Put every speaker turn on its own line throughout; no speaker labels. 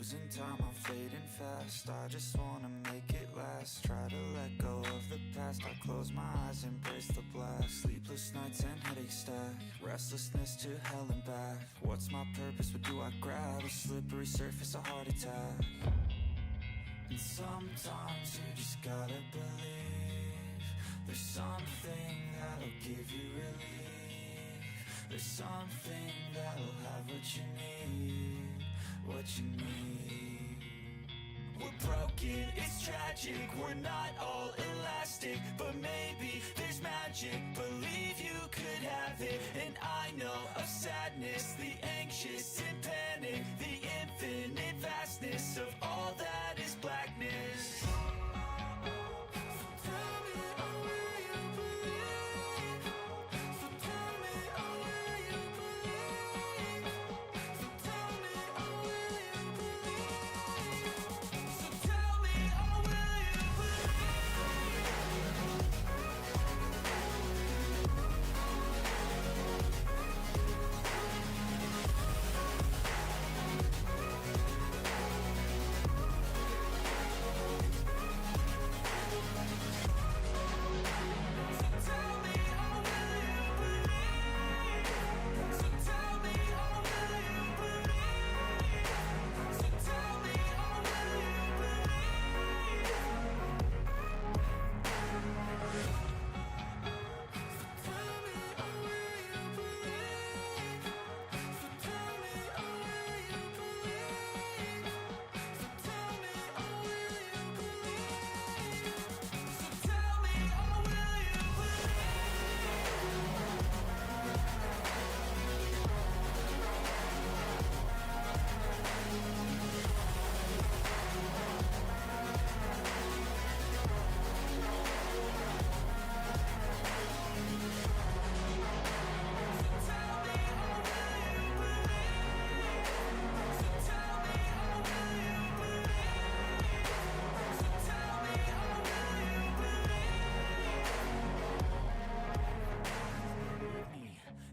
losing time, I'm fading fast. I just wanna make it last. Try to let go of the past. I close my eyes, embrace the blast. Sleepless nights and headaches stack. Restlessness to hell and back. What's my purpose, what do I grab? A slippery surface, a heart attack. And sometimes you just gotta believe there's something that'll give you relief. There's something that'll have what you need, what you need. We're broken, it's tragic, we're not all elastic, but maybe there's magic, believe you could have it. And I know of sadness, the anxious and panic, the infinite vastness of all that is blackness.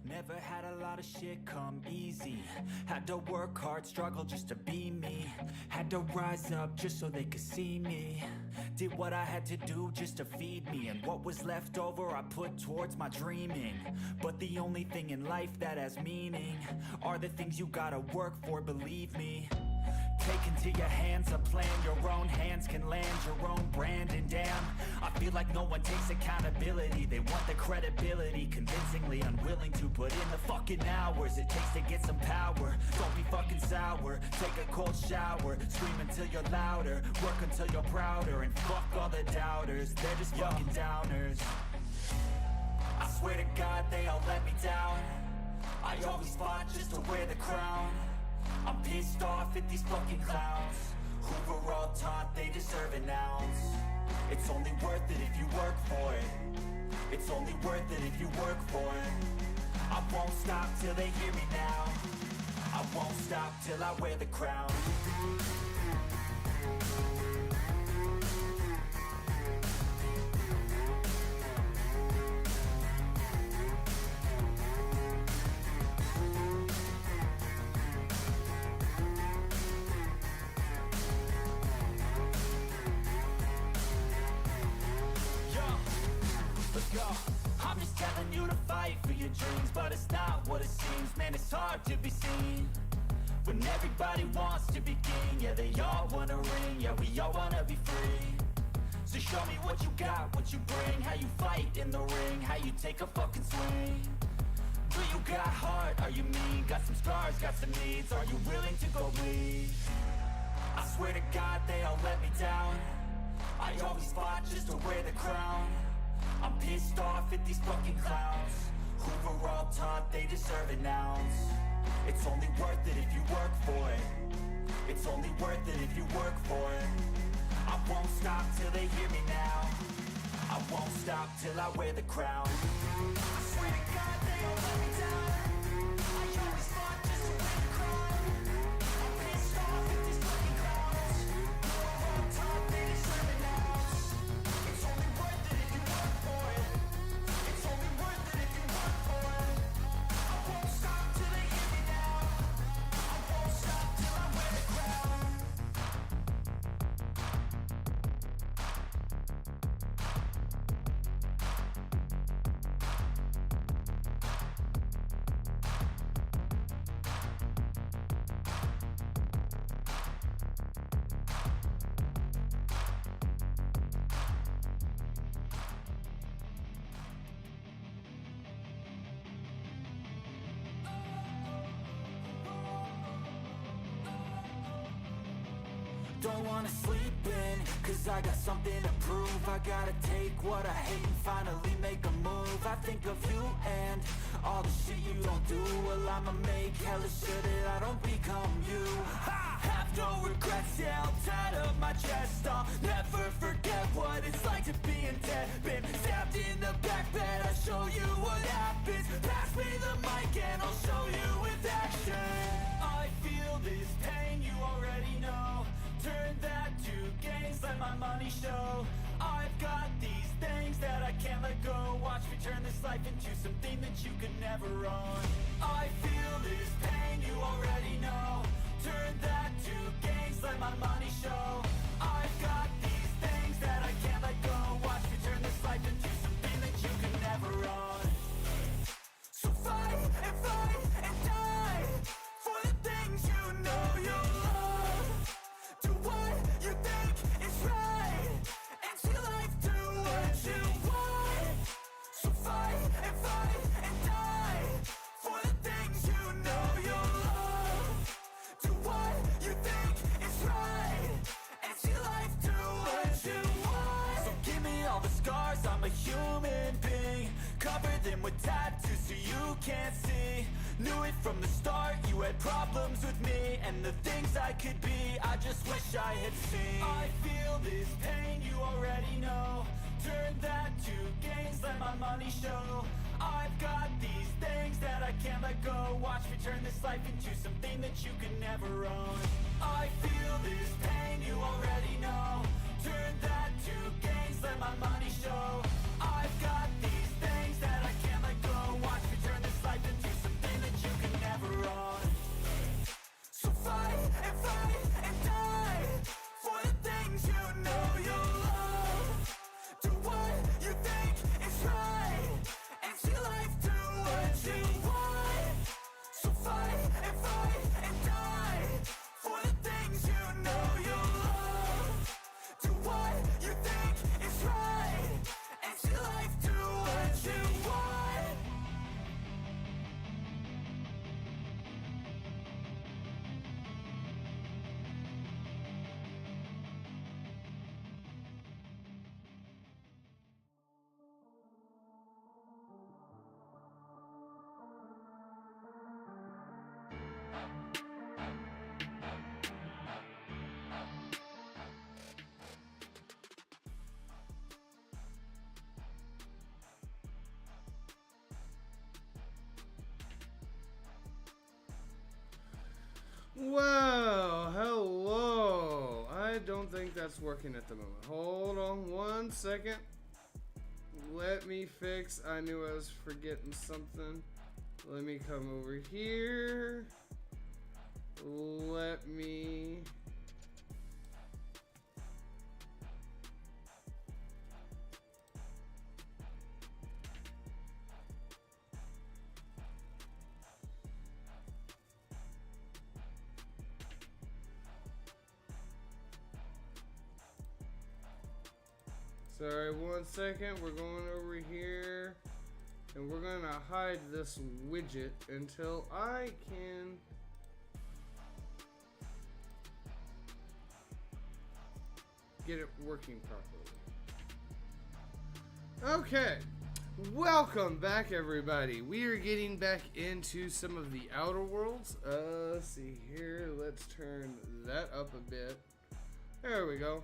Never had a lot of shit come easy. Had to work hard, struggle just to be me. Had to rise up just so they could see me. Did what I had to do just to feed me. And what was left over I put towards my dreaming. But the only thing in life that has meaning are the things you gotta work for, believe me. Take into your hands a plan, your own hands can land your own brand. And damn, I feel like no one takes accountability. They want the credibility, convincingly unwilling to put in the fucking hours it takes to get some power. Don't be fucking sour, take a cold shower, scream until you're louder, work until you're prouder. And fuck all the doubters, they're just fucking downers. I swear to God they all let me down. I always fought just to wear the crown. I'm pissed off at these fucking clowns who were all taught they deserve an ounce. It's only worth it if you work for it. It's only worth it if you work for it. I won't stop till they hear me now. I won't stop till I wear the crown. I'm just telling you to fight for your dreams, but it's not what it seems. Man, it's hard to be seen when everybody wants to be king. Yeah, they all wanna ring, yeah, we all wanna be free. So show me what you got, what you bring, how you fight in the ring, how you take a fucking swing. Do you got heart, are you mean? Got some scars, got some needs, are you willing to go bleed? I swear to God they all let me down. I always fought just to wear the crown. I'm pissed off at these fucking clowns who were all taught they deserve an ounce. It's only worth it if you work for it. It's only worth it if you work for it. I won't stop till they hear me now. I won't stop till I wear the crown. I swear to God they all let me down. I always fought just to wear the crown. I'm pissed off at these fucking clowns who were all taught they deserve an ounce. It's only worth it if you work for it. It's only worth it if you work for it. I won't stop till they hear me now. I won't stop till I wear the crown. don't wanna sleep in, cause I got something to prove. I gotta take what I hate and finally make a move. I think of you and all the shit you don't do. Well, I'ma make hella sure that I don't become you. I have no regrets, yeah, I'll tie up my chest. I'll never forget what it's like to be in debt. Been stabbed in the back bed, I'll show you what happens. Pass me the mic and I'll show you with action. I feel this pain, you already know. Turn that to gains, let my money show. I've got these things that I can't let go. Watch me turn this life into something that you could never own. I feel this pain, you already know. Turn that to gains, let my money show. I've got these things that I can't let go. Watch me turn this life into something that you could never own. So fight and die for the things you know you love. Do what you think is right, and see life do what you want. So fight and die for the things you know you love. Do what you think is right, and see life do what you want. So give me all the scars, I'm a human being. Cover them with tattoos so you can't see. Knew it from the start, you had problems with me and the things I could be, I just wish I had seen. I feel this pain, you already know. Turn that to gains, let my money show. I've got these things that I can't let go. Watch me turn this life into something that you could never own. I feel this pain, you already know. Turn that to gains, let my money show. I've got these things that I can't let go. Watch me turn this life into something that you can never own. So fight and die for the things you know you love. Do what you think is right, and see life do what you want. So fight and die for the things you know you love. Do what you think is right, and see life do what you want.
Wow, hello. I don't think that's working at the moment. Hold on one second. Let me fix. I knew I was forgetting something. Let me come over here. Let me... Sorry, one second. We're going over here and we're gonna hide this widget until I can get it working properly. Okay, welcome back everybody. We are getting back into some of the Outer Worlds. Let's see here. Let's turn that up a bit. There we go.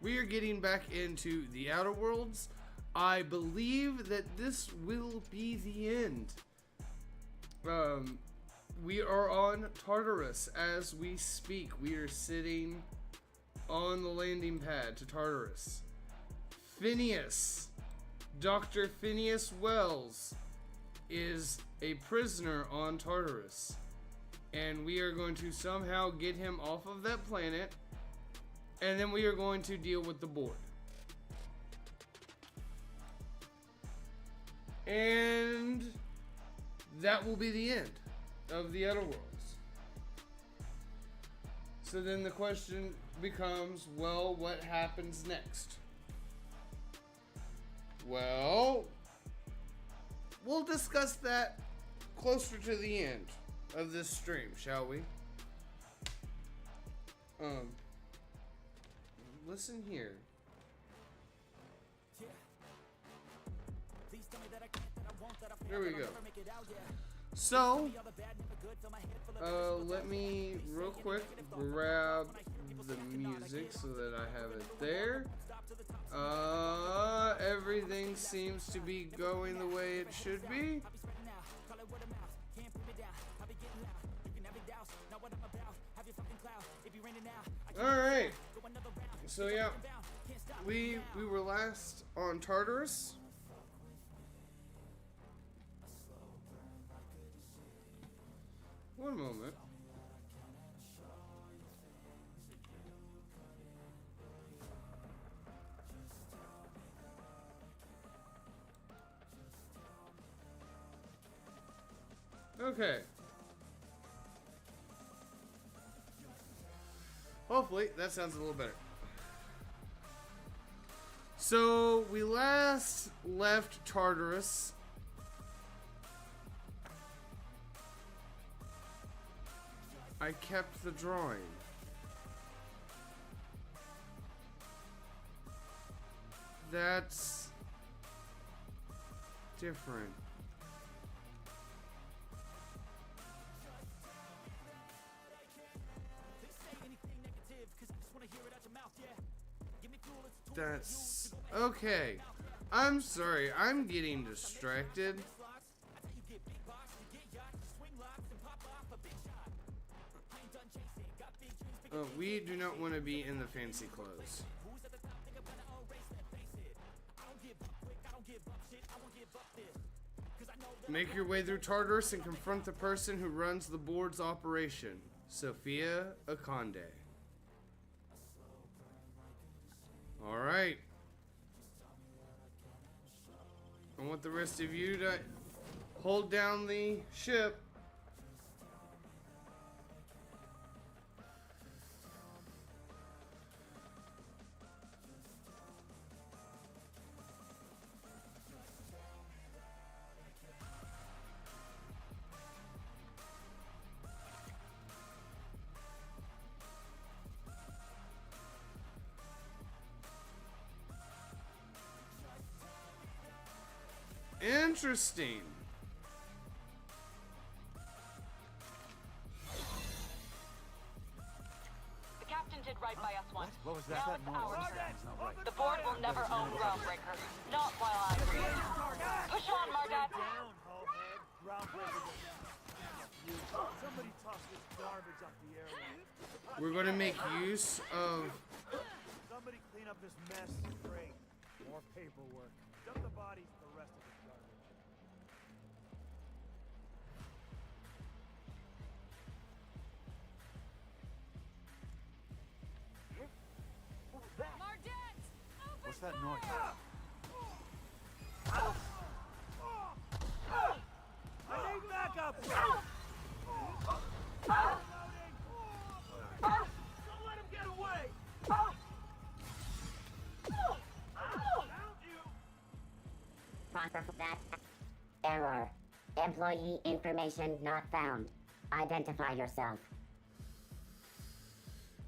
We are getting back into the Outer Worlds. I believe that this will be the end. We are on Tartarus as we speak. We are sitting on the landing pad to Tartarus. Phineas, Dr. Phineas Wells, is a prisoner on Tartarus. And we are going to somehow get him off of that planet. And then we are going to deal with the board. And that will be the end of the Outer Worlds. So then the question becomes, well, what happens next? Well, we'll discuss that closer to the end of this stream, shall we? Listen here. There we go. So, let me real quick grab the music so that I have it there. Everything seems to be going the way it should be. Alright. So yeah, we were last on Tartarus. One moment. Okay. Hopefully that sounds a little better. So we last left Tartarus. I kept the drawing. That's different. That's okay. I'm sorry, I'm getting distracted. We do not want to be in the fancy clothes. Make your way through Tartarus and confront the person who runs the board's operation, Sophia Akonde. Alright. I want the rest of you to hold down the ship. Interesting.
The captain did right by us once.
What was that?
Now it's ours. The board will never own Groundbreaker. Not while I'm here. Push on, Mardet.
Somebody toss this garbage off the airway.
We're going to make use of...
Somebody clean up this mess. Great. More paperwork. Dump the bodies for the rest of this garbage.
Mardet!
What's that noise? I need backup! Don't let him get away!
That error. Employee information not found. Identify yourself.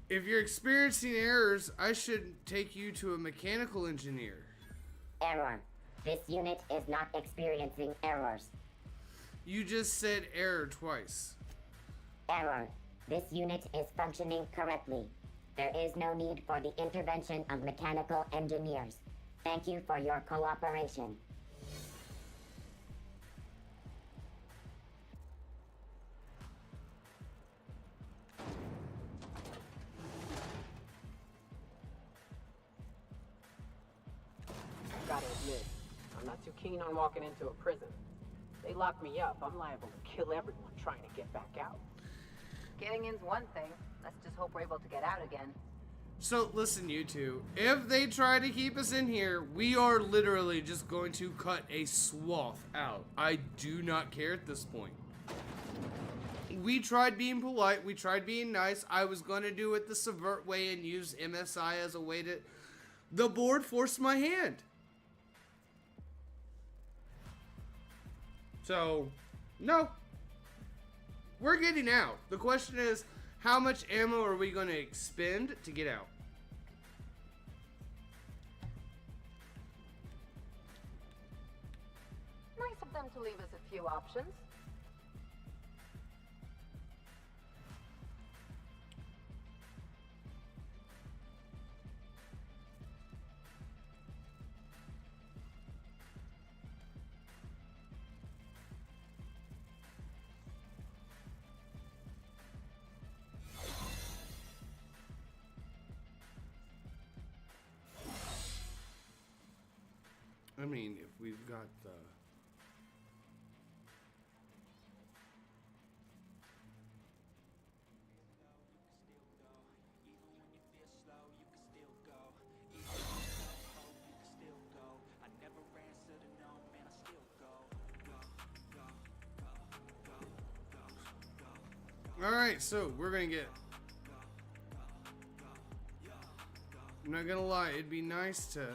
If you're experiencing errors, I should take you to a mechanical engineer.
Error. This unit is not experiencing errors.
You just said error twice.
Error. This unit is functioning correctly. There is no need for the intervention of mechanical engineers. Thank you for your cooperation.
Gotta admit, I'm not too keen on walking into a prison. They lock me up, I'm liable to kill everyone trying to get back out.
Getting in's one thing. Let's just hope we're able to get out again.
So listen, you two, if they try to keep us in here, we are literally just going to cut a swath out. I do not care at this point. We tried being polite, we tried being nice. I was going to do it the subvert way and use MSI as a way to... The board forced my hand. So, no. We're getting out. The question is, How much ammo are we going to expend to get out?
Nice of them to leave us a few options.
I mean, if we've got the... Alright, so we're gonna get... I'm not gonna lie, it'd be nice to...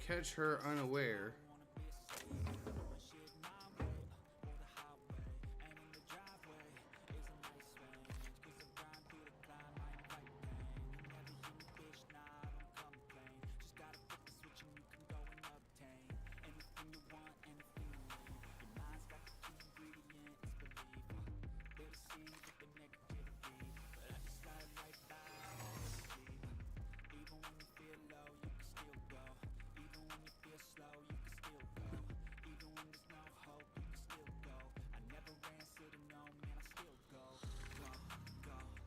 catch her unaware.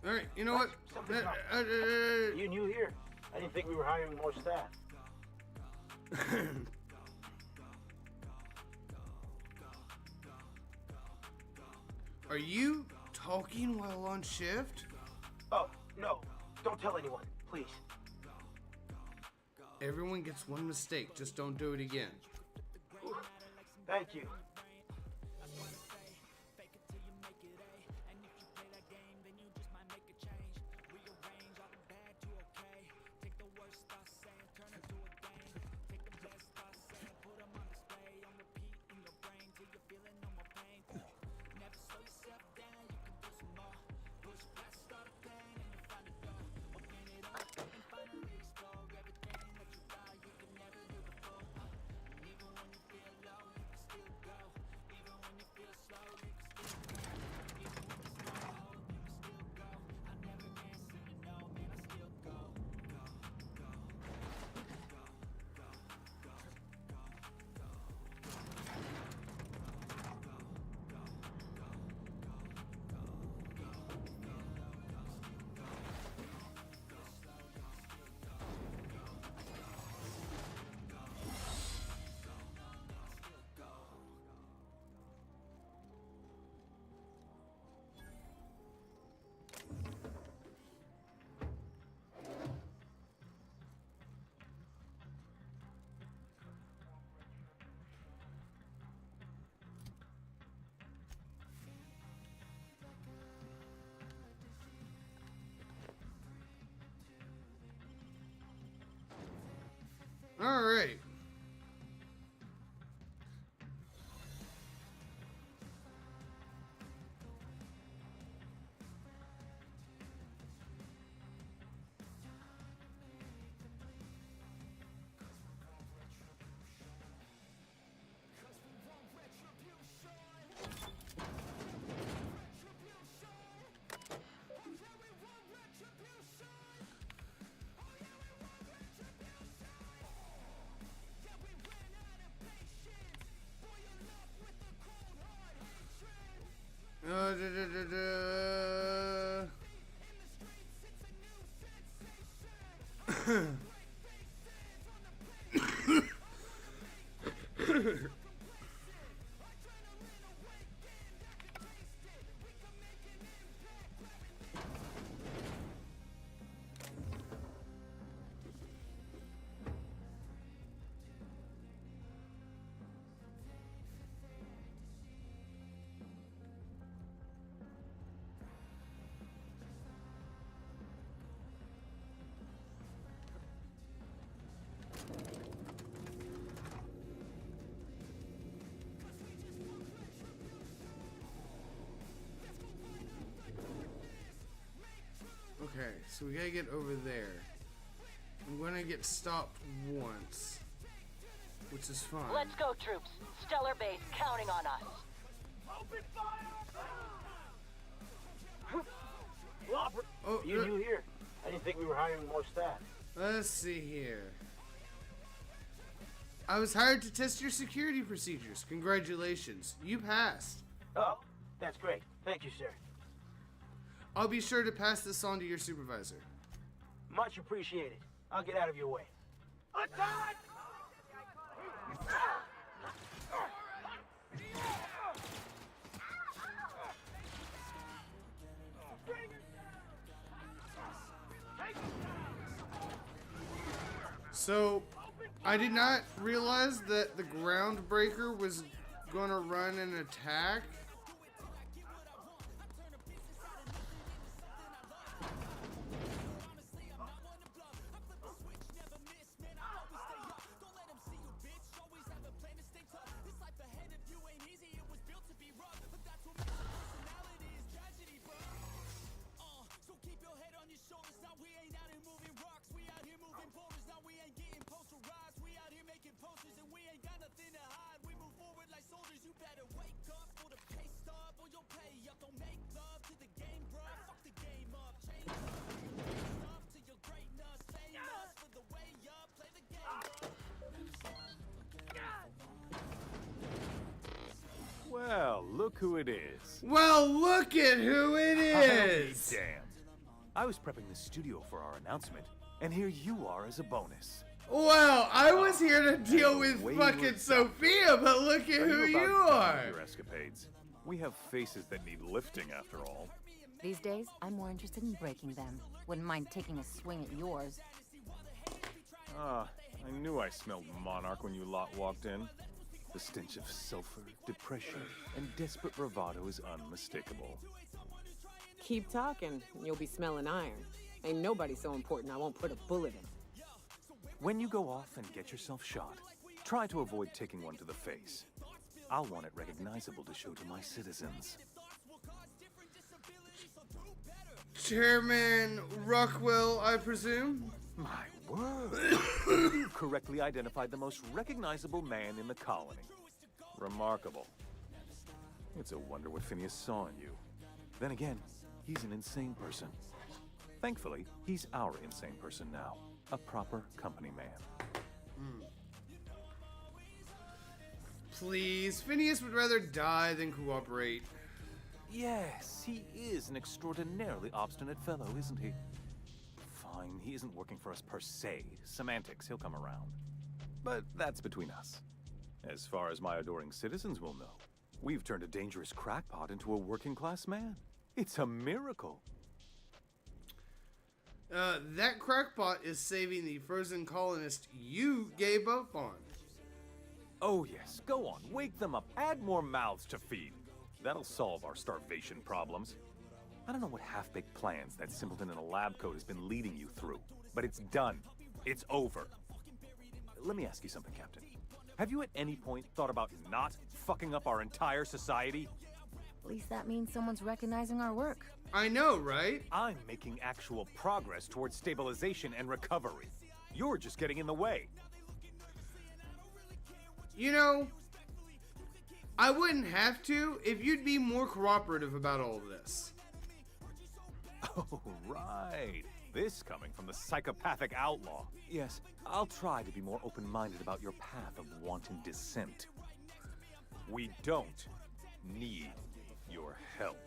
Alright, you know what?
Something's wrong. You new here? I didn't think we were hiring more staff.
Are you talking while on shift?
Oh, no. Don't tell anyone, please.
Everyone gets one mistake, just don't do it again.
Whew. Thank you.
Okay, so we gotta get over there. I'm gonna get stopped once, which is fine.
Let's go, troops. Stellar Base counting on us.
Open fire! Well,
Oh,
you new here? I didn't think we were hiring more staff.
let's see here. I was hired to test your security procedures. Congratulations, you passed.
Oh, that's great. Thank you, sir.
I'll be sure to pass this on to your supervisor.
Much appreciated. I'll get out of your way. Attack!
So, I did not realize that the Groundbreaker was gonna run an attack.
Well, look who it is.
Well, look at who it is!
Damn. I was prepping the studio for our announcement, and here you are as a bonus.
Well, I was here to deal with
way
fucking
worse.
Sophia, but look at who
about
you
done with
are!
Your escapades. We have faces that need lifting, after all.
These days, I'm more interested in breaking them. Wouldn't mind taking a swing at yours.
Ah, I knew I smelled Monarch when you lot walked in. The stench of sulfur, depression, and desperate bravado is unmistakable.
Keep talking, and you'll be smelling iron. Ain't nobody so important I won't put a bullet in.
When you go off and get yourself shot, try to avoid taking one to the face. I'll want it recognizable to show to my citizens.
Chairman Rockwell, I presume?
My word! You correctly identified the most recognizable man in the colony. Remarkable. It's a wonder what Phineas saw in you. Then again, he's an insane person. Thankfully, he's our insane person now. A proper company man.
Please, Phineas would rather die than cooperate.
Yes, he is an extraordinarily obstinate fellow, isn't he? Fine, he isn't working for us per se. Semantics, he'll come around. But that's between us. As far as my adoring citizens will know, we've turned a dangerous crackpot into a working-class man. It's a miracle.
That crackpot is saving the frozen colonist you gave up on.
Oh yes, go on, wake them up, add more mouths to feed. That'll solve our starvation problems. I don't know what half-baked plans that simpleton in a lab coat has been leading you through, but it's done. It's over. Let me ask you something, Captain. Have you at any point thought about not fucking up our entire society?
At least that means someone's recognizing our work.
I know, right?
I'm making actual progress towards stabilization and recovery. You're just getting in the way.
You know, I wouldn't have to if you'd be more cooperative about all of this.
Oh, right. This coming from the psychopathic outlaw. Yes, I'll try to be more open-minded about your path of wanton dissent. We don't need your help.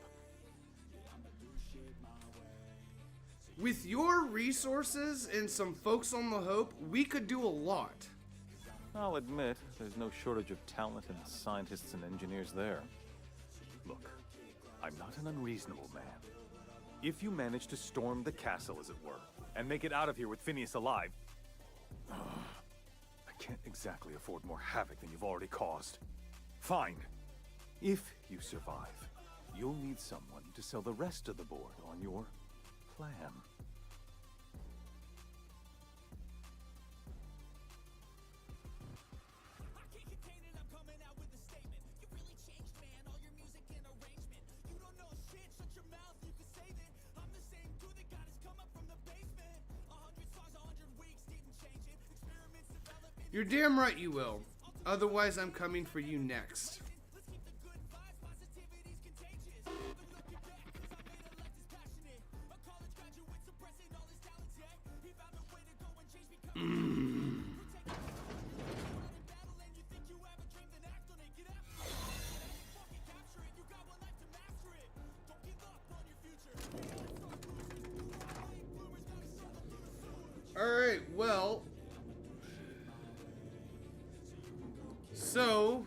With your resources and some folks on the Hope, we could do a lot.
I'll admit, there's no shortage of talent and scientists and engineers there. Look, I'm not an unreasonable man. If you manage to storm the castle, as it were, and make it out of here with Phineas alive, I can't exactly afford more havoc than you've already caused. Fine. If you survive, you'll need someone to sell the rest of the board on your plan.
You're damn right you will. Otherwise, I'm coming for you next. Alright, well. So,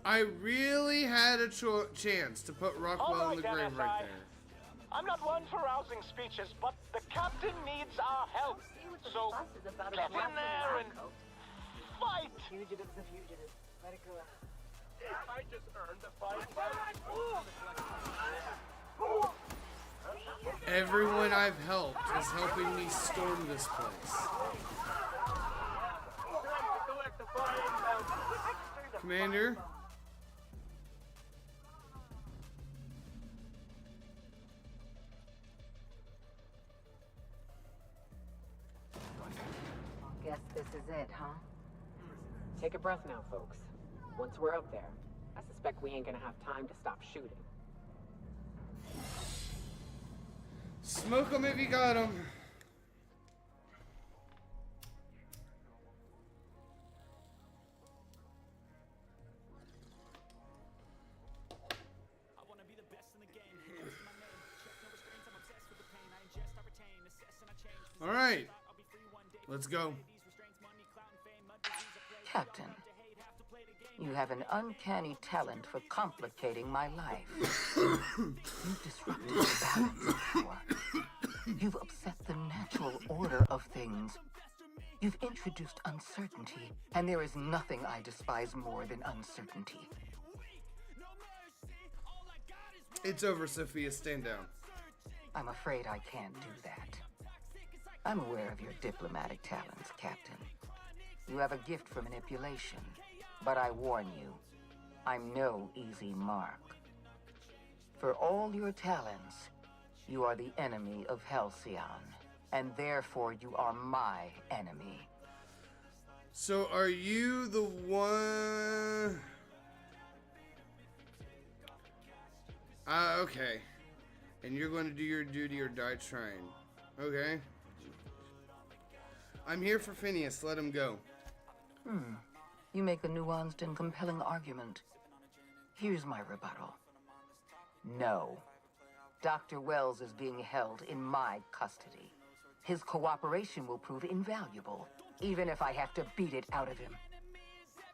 I really had a chance to put Rockwell in the grave right there.
I'm not one for rousing speeches, but the captain needs our help. So, get in there and fight!
Fugitive's a fugitive. Let it go out.
I just earned the fight.
Everyone I've helped is helping me storm this place. Commander?
Guess this is it, huh?
Take a breath now, folks. Once we're up there, I suspect we ain't gonna have time to stop shooting.
Smoke 'em if you got 'em.
I wanna be the best in the game. That's my name. Check no restraints. I'm obsessed with the pain. I ingest, I retain, assess, and I change.
All right. Let's go.
Captain, you have an uncanny talent for complicating my life. You've disrupted the balance of power. You've upset the natural order of things. You've introduced uncertainty, and there is nothing I despise more than uncertainty.
It's over, Sophia. Stand down.
I'm afraid I can't do that. I'm aware of your diplomatic talents, Captain. You have a gift for manipulation, but I warn you, I'm no easy mark. For all your talents, you are the enemy of Halcyon, and therefore you are my enemy.
So are you the one... okay. And you're going to do your duty or die trying. Okay. I'm here for Phineas. Let him go.
You make a nuanced and compelling argument. Here's my rebuttal. No. Dr. Wells is being held in my custody. His cooperation will prove invaluable, even if I have to beat it out of him.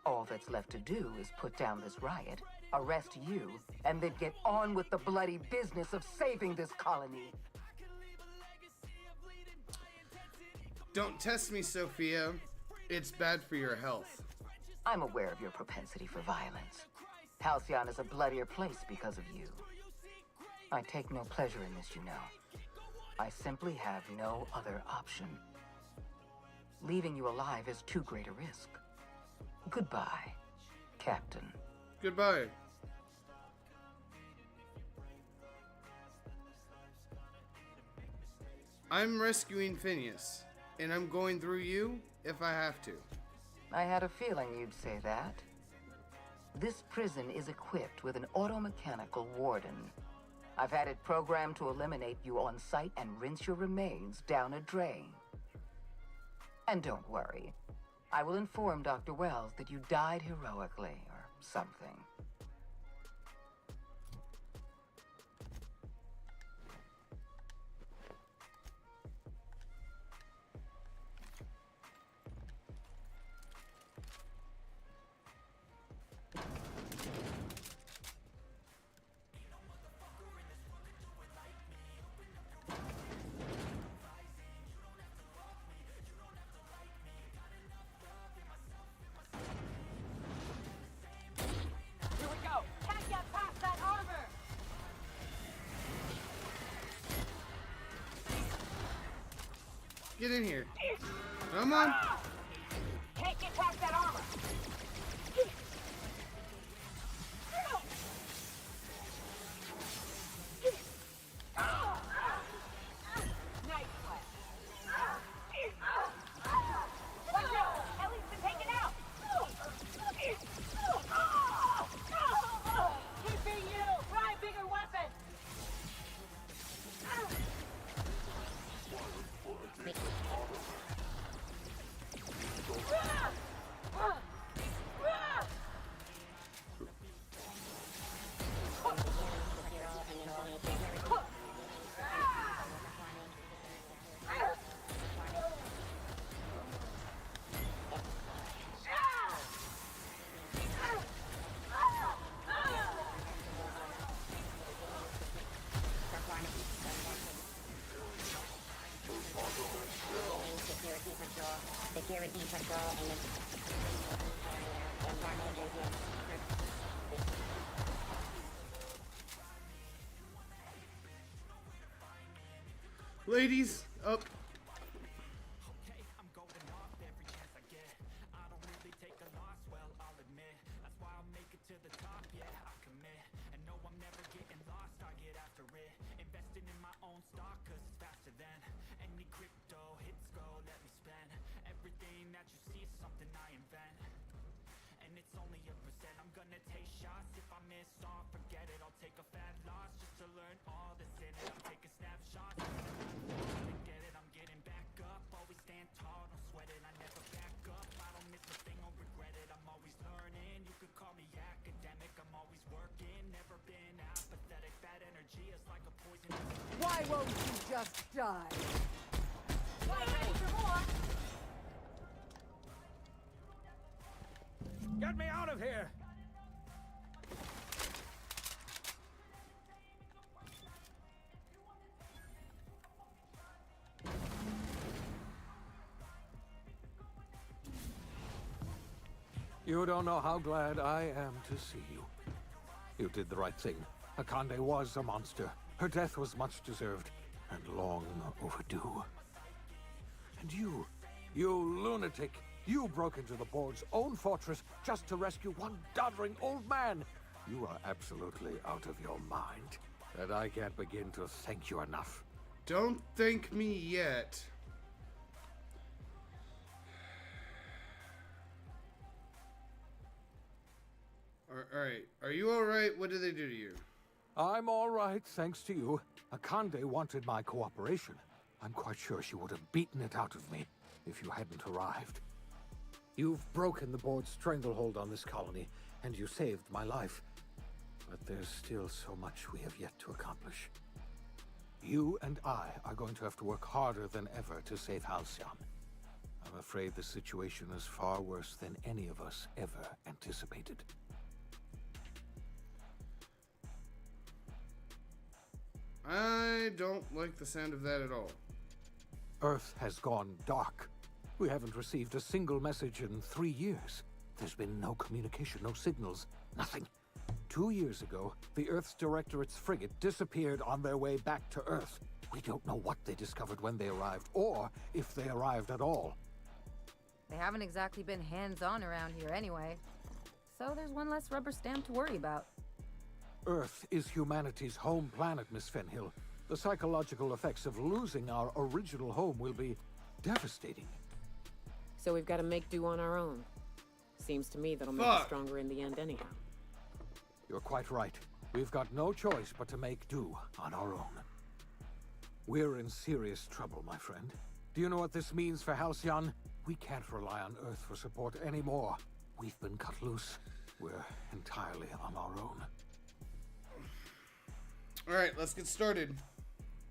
All that's left to do is put down this riot, arrest you, and then get on with the bloody business of saving this colony.
Don't test me, Sophia. It's bad for your health.
I'm aware of your propensity for violence. Halcyon is a bloodier place because of you. I take no pleasure in this, you know. I simply have no other option. Leaving you alive is too great a risk. Goodbye, Captain.
Goodbye. I'm rescuing Phineas, and I'm going through you if I have to.
I had a feeling you'd say that. This prison is equipped with an automechanical warden. I've had it programmed to eliminate you on sight and rinse your remains down a drain. And don't worry, I will inform Dr. Wells that you died heroically or something.
Get in here. Come on.
Can't get past that armor. Nice play.
patrol and informative radius.
Ladies, up.
Why won't you just die?
Ready for more?
Get me out of here!
You don't know how glad I am to see you. You did the right thing. Akande was a monster. Her death was much deserved, and long overdue. And you lunatic, you broke into the board's own fortress just to rescue one doddering old man. You are absolutely out of your mind, and I can't begin to thank you enough.
Don't thank me yet. Alright, are you alright? What did they do to you?
I'm all right, thanks to you. Akande wanted my cooperation. I'm quite sure she would have beaten it out of me if you hadn't arrived. You've broken the board's stranglehold on this colony, and you saved my life. But there's still so much we have yet to accomplish. You and I are going to have to work harder than ever to save Halcyon. I'm afraid the situation is far worse than any of us ever anticipated.
I don't like the sound of that at all.
Earth has gone dark. We haven't received a single message in 3 years. There's been no communication, no signals, nothing. 2 years ago, the Earth's Directorate's frigate disappeared on their way back to Earth. We don't know what they discovered when they arrived, or if they arrived at all.
They haven't exactly been hands-on around here anyway. So there's one less rubber stamp to worry about.
Earth is humanity's home planet, Miss Fenhill. The psychological effects of losing our original home will be devastating.
So we've got to make do on our own. Seems to me that'll make us stronger in the end anyhow.
You're quite right. We've got no choice but to make do on our own. We're in serious trouble, my friend. Do you know what this means for Halcyon? We can't rely on Earth for support anymore. We've been cut loose. We're entirely on our own.
Alright, let's get started.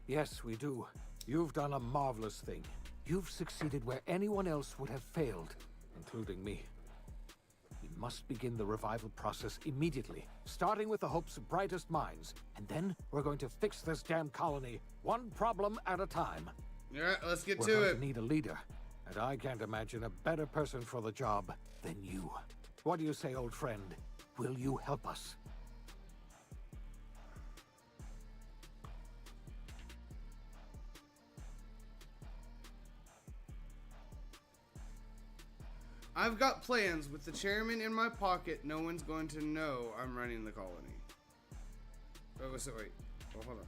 Yes, we do. You've done a marvelous thing. You've succeeded where anyone else would have failed, including me. We must begin the revival process immediately, starting with the Hope's brightest minds. And then we're going to fix this damn colony, one problem at a time.
Alright, let's get
We're
to
going
it.
to need a leader, and I can't imagine a better person for the job than you. What do you say, old friend? Will you help us?
I've got plans. With the chairman in my pocket, no one's going to know I'm running the colony. Oh, so wait. Oh, hold on.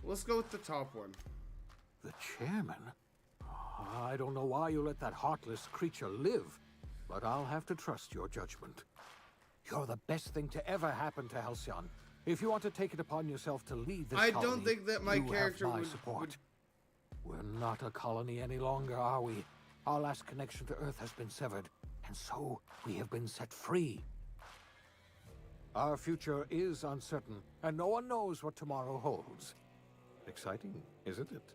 Let's go with the top one.
The chairman? I don't know why you let that heartless creature live, but I'll have to trust your judgment. You're the best thing to ever happen to Halcyon. If you want to take it upon yourself to lead this colony,
don't think that my character
have my
would
support. We're not a colony any longer, are we? Our last connection to Earth has been severed, and so we have been set free. Our future is uncertain, and no one knows what tomorrow holds. Exciting, isn't it?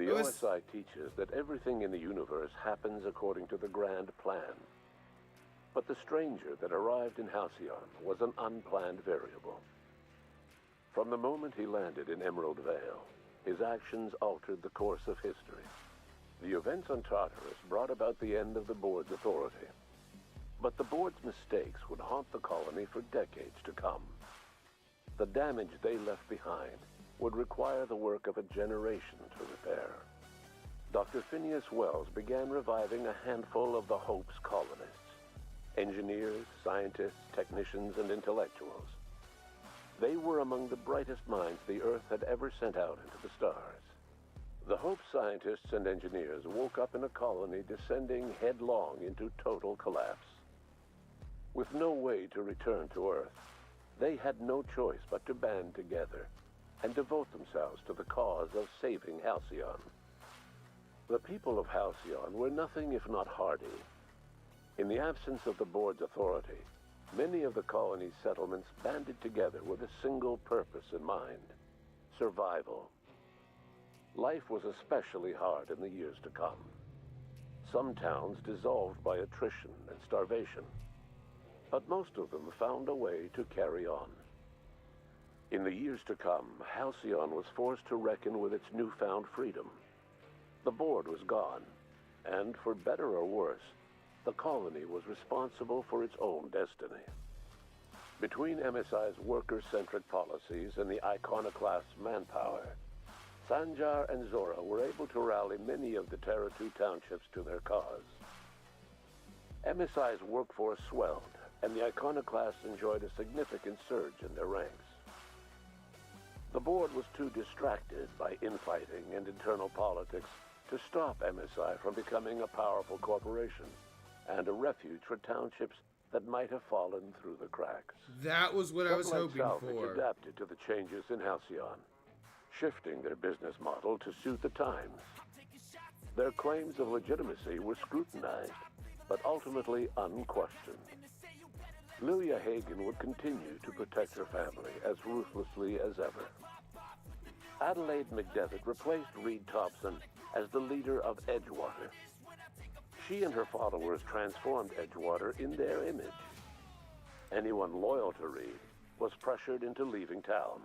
The OSI teaches that everything in the universe happens according to the grand plan. But the stranger that arrived in Halcyon was an unplanned variable. From the moment he landed in Emerald Vale, his actions altered the course of history. The events on Tartarus brought about the end of the board's authority. But the board's mistakes would haunt the colony for decades to come. The damage they left behind would require the work of a generation to repair. Dr. Phineas Wells began reviving a handful of the Hope's colonists. Engineers, scientists, technicians, and intellectuals. They were among the brightest minds the Earth had ever sent out into the stars. The Hope scientists and engineers woke up in a colony descending headlong into total collapse. With no way to return to Earth, they had no choice but to band together and devote themselves to the cause of saving Halcyon. The people of Halcyon were nothing if not hardy. In the absence of the board's authority, many of the colony's settlements banded together with a single purpose in mind: survival. Life was especially hard in the years to come. Some towns dissolved by attrition and starvation, but most of them found a way to carry on. In the years to come, Halcyon was forced to reckon with its newfound freedom. The board was gone, and for better or worse, the colony was responsible for its own destiny. Between MSI's worker-centric policies and the iconoclast's manpower, Sanjar and Zora were able to rally many of the Terra 2 townships to their cause. MSI's workforce swelled, and the iconoclasts enjoyed a significant surge in their ranks. The board was too distracted by infighting and internal politics to stop MSI from becoming a powerful corporation and a refuge for townships that might have fallen through the cracks.
That was what I was
Satellite
hoping
Salvage
for.
adapted to the changes in Halcyon, shifting their business model to suit the times. Their claims of legitimacy were scrutinized, but ultimately unquestioned. Lilia Hagen would continue to protect her family as ruthlessly as ever. Adelaide McDevitt replaced Reed Thompson as the leader of Edgewater. She and her followers transformed Edgewater in their image. Anyone loyal to Reed was pressured into leaving town,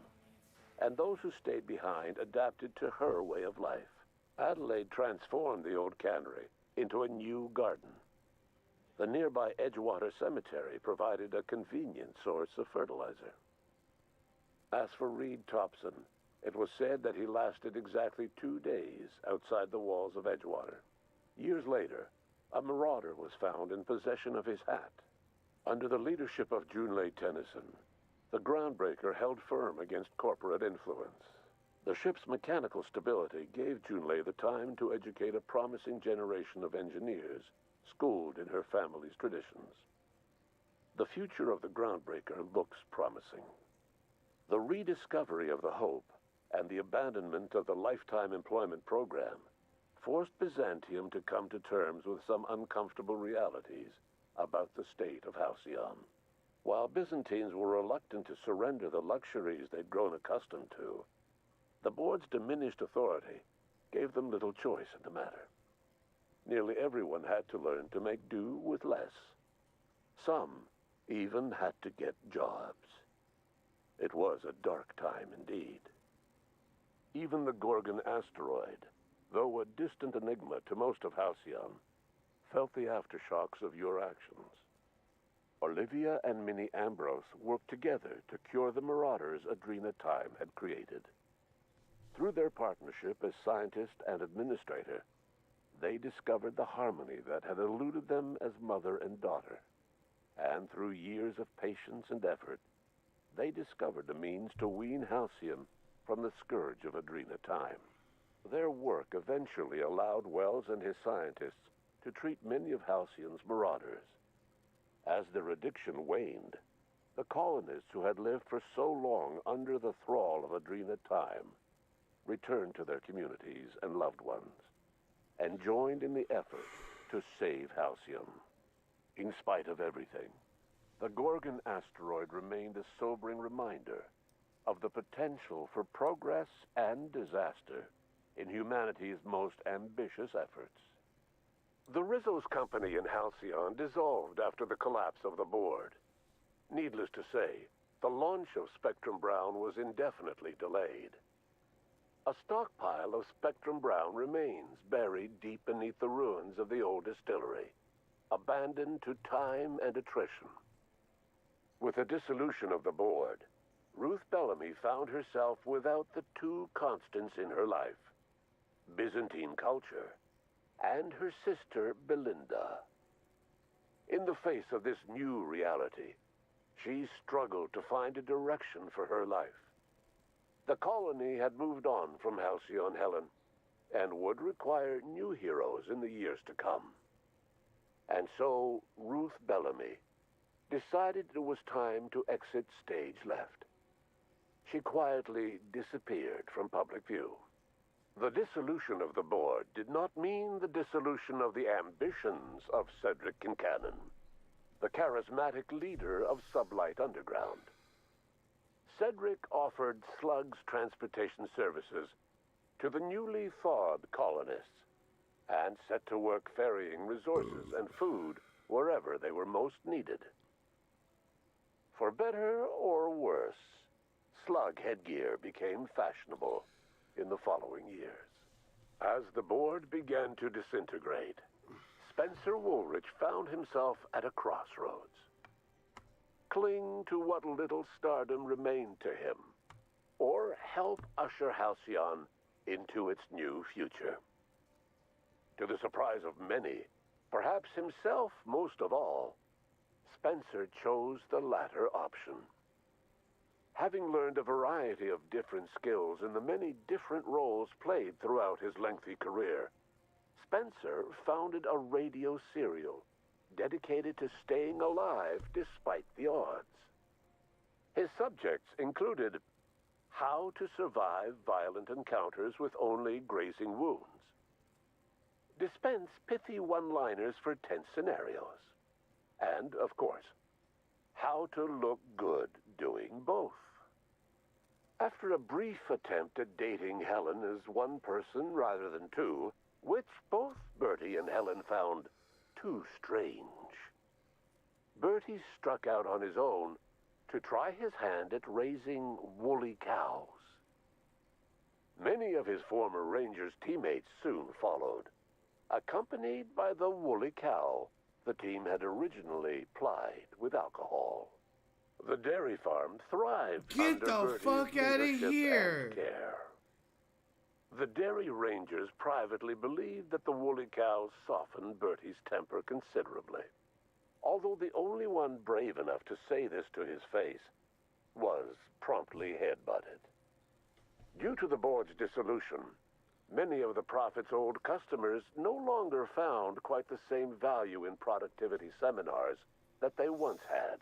and those who stayed behind adapted to her way of life. Adelaide transformed the old cannery into a new garden. The nearby Edgewater Cemetery provided a convenient source of fertilizer. As for Reed Thompson, it was said that he lasted exactly 2 days outside the walls of Edgewater. Years later, a marauder was found in possession of his hat. Under the leadership of Junlei Tennyson, the Groundbreaker held firm against corporate influence. The ship's mechanical stability gave Junlei the time to educate a promising generation of engineers schooled in her family's traditions. The future of the Groundbreaker looks promising. The rediscovery of the Hope and the abandonment of the Lifetime Employment Program forced Byzantium to come to terms with some uncomfortable realities about the state of Halcyon. While Byzantines were reluctant to surrender the luxuries they'd grown accustomed to, the board's diminished authority gave them little choice in the matter. Nearly everyone had to learn to make do with less. Some even had to get jobs. It was a dark time indeed. Even the Gorgon asteroid, though a distant enigma to most of Halcyon, felt the aftershocks of your actions. Olivia and Minnie Ambrose worked together to cure the marauders Adrena Time had created. Through their partnership as scientist and administrator, they discovered the harmony that had eluded them as mother and daughter. And through years of patience and effort, they discovered a means to wean Halcyon from the scourge of Adrena Time. Their work eventually allowed Wells and his scientists to treat many of Halcyon's marauders. As their addiction waned, the colonists who had lived for so long under the thrall of Adrena Time returned to their communities and loved ones, and joined in the effort to save Halcyon. In spite of everything, the Gorgon asteroid remained a sobering reminder of the potential for progress and disaster in humanity's most ambitious efforts. The Rizzo's company in Halcyon dissolved after the collapse of the board. Needless to say, the launch of Spectrum Brown was indefinitely delayed. A stockpile of Spectrum Brown remains buried deep beneath the ruins of the old distillery, abandoned to time and attrition. With the dissolution of the board, Ruth Bellamy found herself without the two constants in her life: Byzantine culture and her sister Belinda. In the face of this new reality, she struggled to find a direction for her life. The colony had moved on from Halcyon Helen and would require new heroes in the years to come. And so Ruth Bellamy decided it was time to exit stage left. She quietly disappeared from public view. The dissolution of the board did not mean the dissolution of the ambitions of Cedric Kincannon, the charismatic leader of Sublight Underground. Cedric offered Slug's transportation services to the newly thawed colonists and set to work ferrying resources and food wherever they were most needed. For better or worse, slug headgear became fashionable in the following years. As the board began to disintegrate, Spencer Woolrich found himself at a crossroads. Cling to what little stardom remained to him, or help usher Halcyon into its new future. To the surprise of many, perhaps himself most of all, Spencer chose the latter option. Having learned a variety of different skills in the many different roles played throughout his lengthy career, Spencer founded a radio serial dedicated to staying alive despite the odds. His subjects included how to survive violent encounters with only grazing wounds, dispense pithy one-liners for tense scenarios, and, of course, how to look good doing both. After a brief attempt at dating Helen as one person rather than two, which both Bertie and Helen found too strange, Bertie struck out on his own to try his hand at raising woolly cows. Many of his former Rangers teammates soon followed, accompanied by the woolly cow the team had originally plied with alcohol. The dairy farm thrived
Get
under
the
Bertie's
fuck outta
leadership
here.
and care. The dairy rangers privately believed that the woolly cows softened Bertie's temper considerably, although the only one brave enough to say this to his face was promptly headbutted. Due to the board's dissolution, many of the Prophet's old customers no longer found quite the same value in productivity seminars that they once had.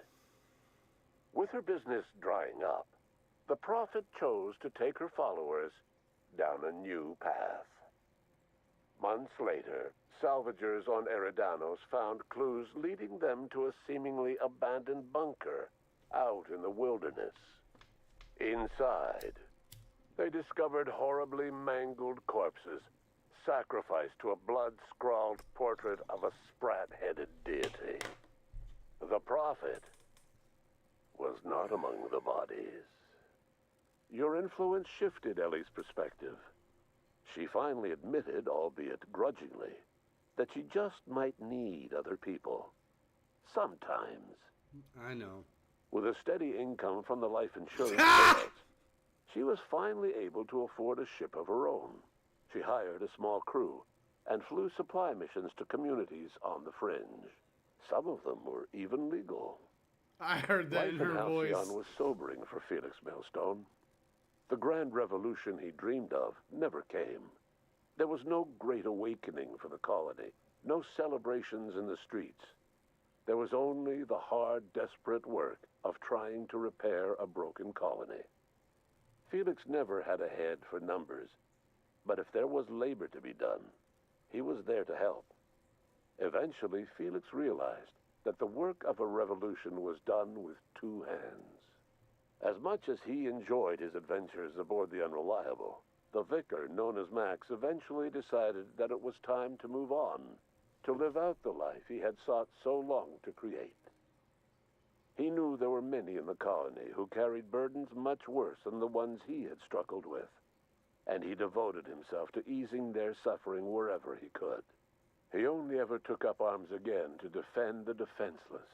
With her business drying up, the Prophet chose to take her followers down a new path. Months later, salvagers on Eridanos found clues leading them to a seemingly abandoned bunker out in the wilderness. Inside, they discovered horribly mangled corpses, sacrificed to a blood-scrawled portrait of a sprat-headed deity. The Prophet was not among the bodies. Your influence shifted Ellie's perspective. She finally admitted, albeit grudgingly, that she just might need other people. Sometimes.
I know.
With a steady income from the life insurance sales, she was finally able to afford a ship of her own. She hired a small crew and flew supply missions to communities on the fringe. Some of them were even legal.
I heard that in her voice.
Life in Halcyon was sobering for Felix Millstone. The grand revolution he dreamed of never came. There was no great awakening for the colony, no celebrations in the streets. There was only the hard, desperate work of trying to repair a broken colony. Felix never had a head for numbers, but if there was labor to be done, he was there to help. Eventually, Felix realized that the work of a revolution was done with two hands. As much as he enjoyed his adventures aboard the Unreliable, the vicar, known as Max, eventually decided that it was time to move on, to live out the life he had sought so long to create. He knew there were many in the colony who carried burdens much worse than the ones he had struggled with, and he devoted himself to easing their suffering wherever he could. He only ever took up arms again to defend the defenseless.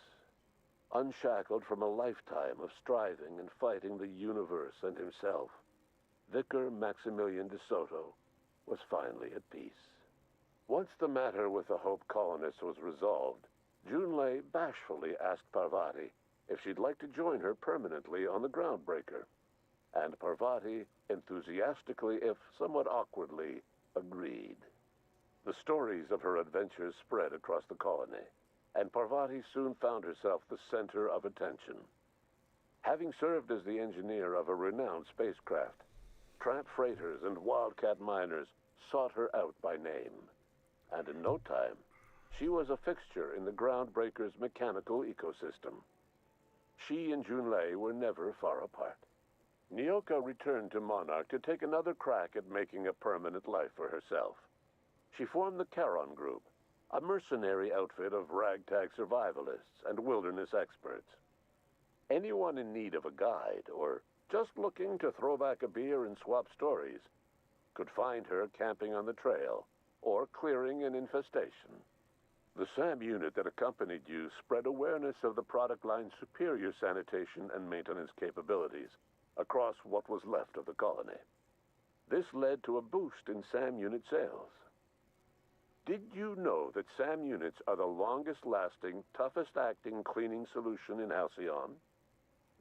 Unshackled from a lifetime of striving and fighting the universe and himself, Vicar Maximilian de Soto was finally at peace. Once the matter with the Hope colonists was resolved, Junlei bashfully asked Parvati if she'd like to join her permanently on the Groundbreaker, and Parvati enthusiastically, if somewhat awkwardly, agreed. The stories of her adventures spread across the colony, and Parvati soon found herself the center of attention. Having served as the engineer of a renowned spacecraft, tramp freighters and wildcat miners sought her out by name, and in no time, she was a fixture in the Groundbreaker's mechanical ecosystem. She and Junlei were never far apart. Nyoka returned to Monarch to take another crack at making a permanent life for herself. She formed the Charon Group, a mercenary outfit of ragtag survivalists and wilderness experts. Anyone in need of a guide, or just looking to throw back a beer and swap stories, could find her camping on the trail, or clearing an infestation. The SAM unit that accompanied you spread awareness of the product line's superior sanitation and maintenance capabilities across what was left of the colony. This led to a boost in SAM unit sales. Did you know that SAM units are the longest-lasting, toughest-acting cleaning solution in Halcyon?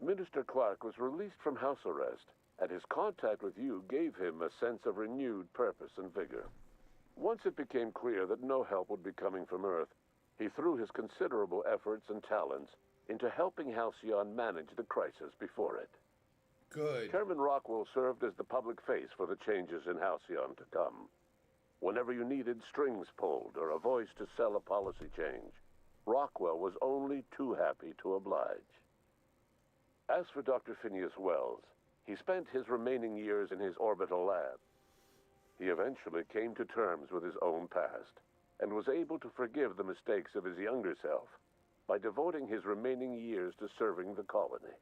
Minister Clark was released from house arrest, and his contact with you gave him a sense of renewed purpose and vigor. Once it became clear that no help would be coming from Earth, he threw his considerable efforts and talents into helping Halcyon manage the crisis before it.
Good.
Chairman Rockwell served as the public face for the changes in Halcyon to come. Whenever you needed strings pulled or a voice to sell a policy change, Rockwell was only too happy to oblige. As for Dr. Phineas Wells, he spent his remaining years in his orbital lab. He eventually came to terms with his own past and was able to forgive the mistakes of his younger self by devoting his remaining years to serving the colony.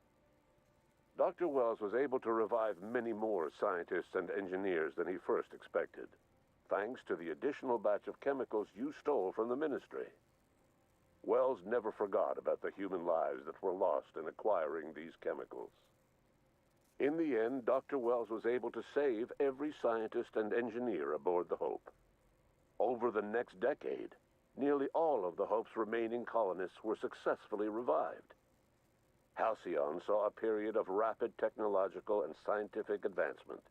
Dr. Wells was able to revive many more scientists and engineers than he first expected, thanks to the additional batch of chemicals you stole from the Ministry. Wells never forgot about the human lives that were lost in acquiring these chemicals. In the end, Dr. Wells was able to save every scientist and engineer aboard the Hope. Over the next decade, nearly all of the Hope's remaining colonists were successfully revived. Halcyon saw a period of rapid technological and scientific advancement.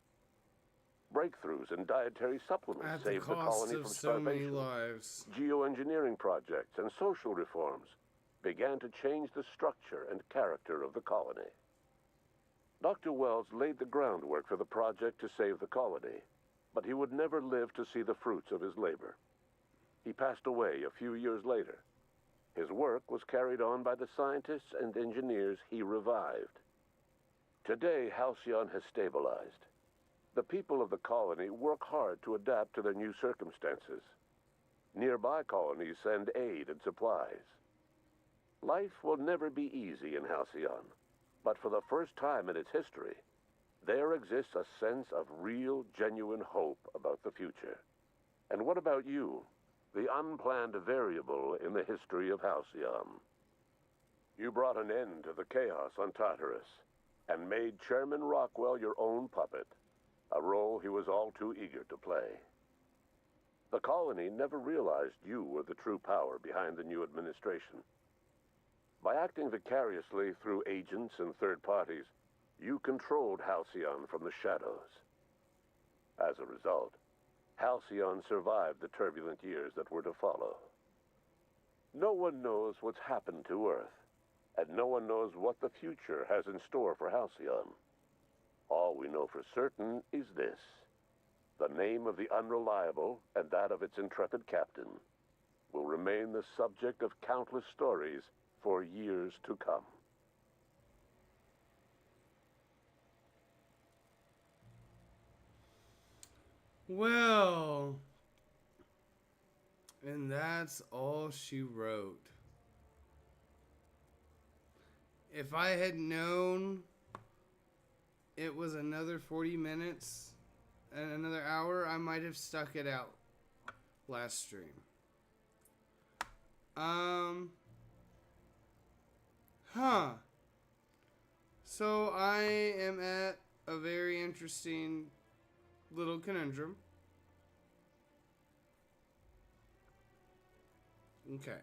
Breakthroughs in dietary supplements
At the
saved the
cost
colony
of
from
so many
starvation.
lives.
Geoengineering projects and social reforms began to change the structure and character of the colony. Dr. Wells laid the groundwork for the project to save the colony, but he would never live to see the fruits of his labor. He passed away a few years later. His work was carried on by the scientists and engineers he revived. Today, Halcyon has stabilized. The people of the colony work hard to adapt to their new circumstances. Nearby colonies send aid and supplies. Life will never be easy in Halcyon, but for the first time in its history, there exists a sense of real, genuine hope about the future. And what about you, the unplanned variable in the history of Halcyon? You brought an end to the chaos on Tartarus, and made Chairman Rockwell your own puppet, a role he was all too eager to play. The colony never realized you were the true power behind the new administration. By acting vicariously through agents and third parties, you controlled Halcyon from the shadows. As a result, Halcyon survived the turbulent years that were to follow. No one knows what's happened to Earth, and no one knows what the future has in store for Halcyon. All we know for certain is this: the name of the Unreliable and that of its intrepid captain will remain the subject of countless stories for years to come.
Well, and that's all she wrote. If I had known it was another 40 minutes and another hour, I might have stuck it out last stream. So I am at a very interesting little conundrum. Okay.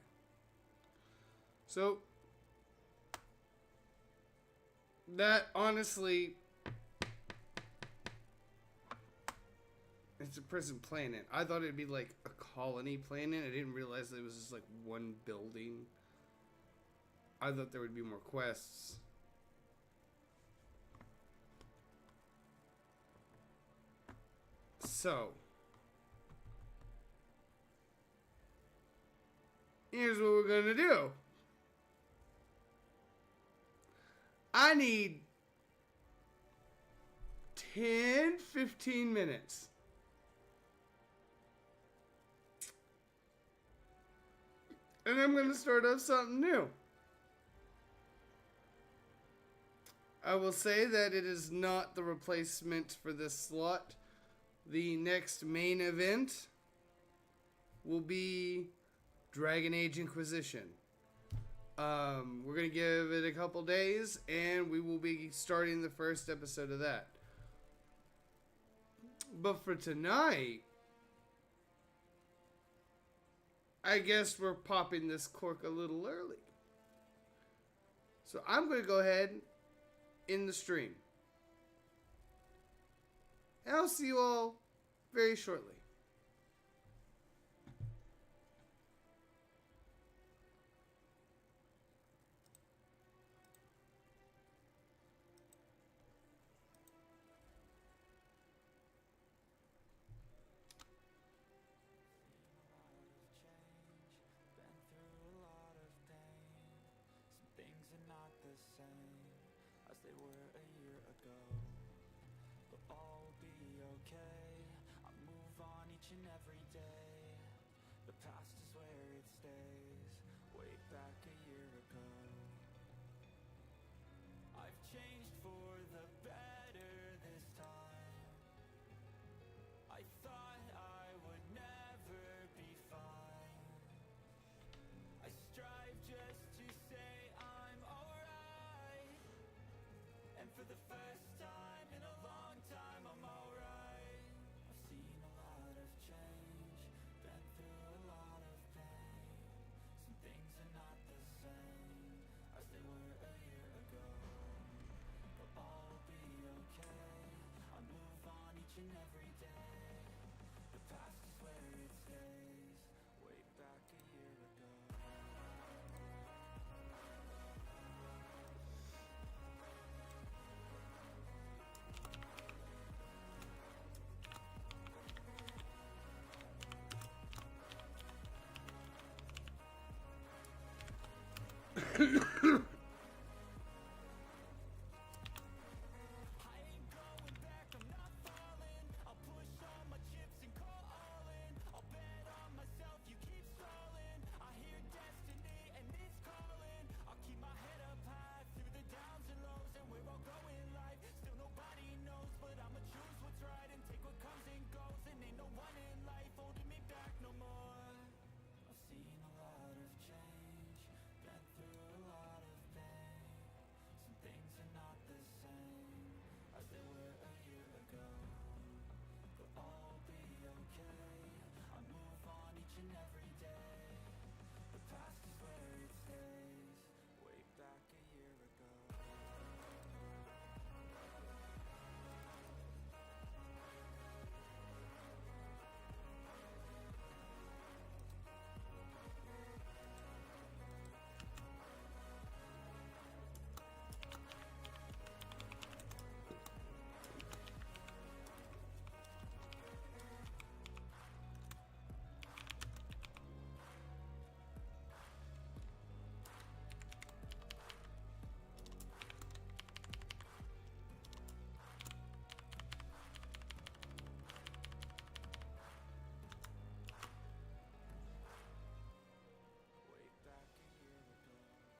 So that honestly, it's a prison planet. I thought it'd be like a colony planet. I didn't realize that it was just like one building. I thought there would be more quests. So, here's what we're gonna do. I need 10-15 minutes. And I'm gonna start up something new. I will say that it is not the replacement for this slot. The next main event will be Dragon Age Inquisition. We're going to give it a couple days, and we will be starting the first episode of that. But for tonight, I guess we're popping this cork a little early. So I'm going to go ahead in the stream. And I'll see you all very shortly.
Things are not the same as they were a year ago, but all will be okay. I move on each and every day. The past is where it stays, way back a year ago. I've changed for the better this time. I thought I would never be fine. I strive just to say I'm alright, and for the first time in a long time I'm alright. I've seen a lot of change, been through a lot of pain. Some things are not the same as they were a year ago, but all will be okay. I move on each and every day. The past is where it stays, way back a year ago.